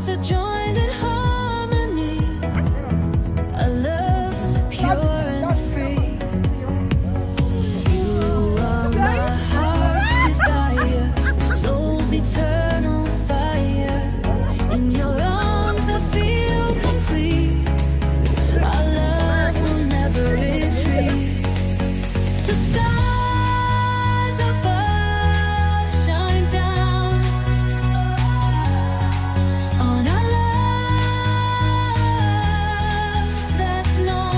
hearts are joined in harmony. A love so pure and free. You are my heart's desire, my soul's eternal fire. In your arms I feel complete. Our love will never retreat. The stars above shine down on our love that's known.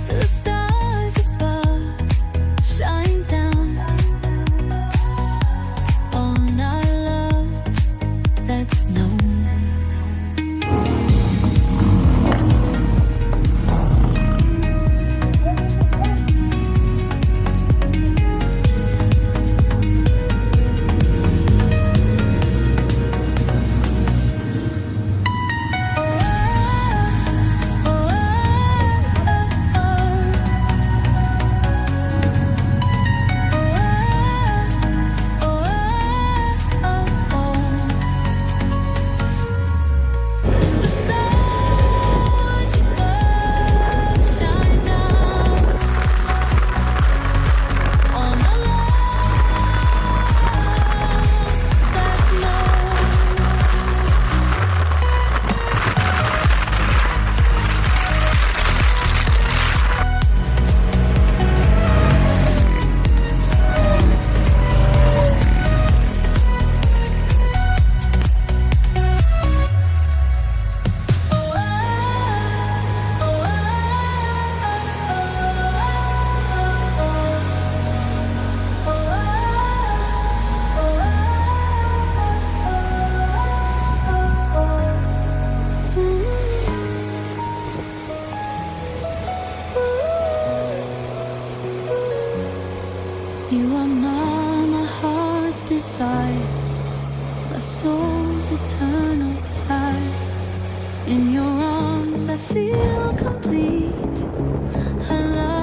The stars above shine down on our love that's known. The stars above shine down on our love that's known. You are my heart's desire, my soul's eternal fire. In your arms I feel complete. I love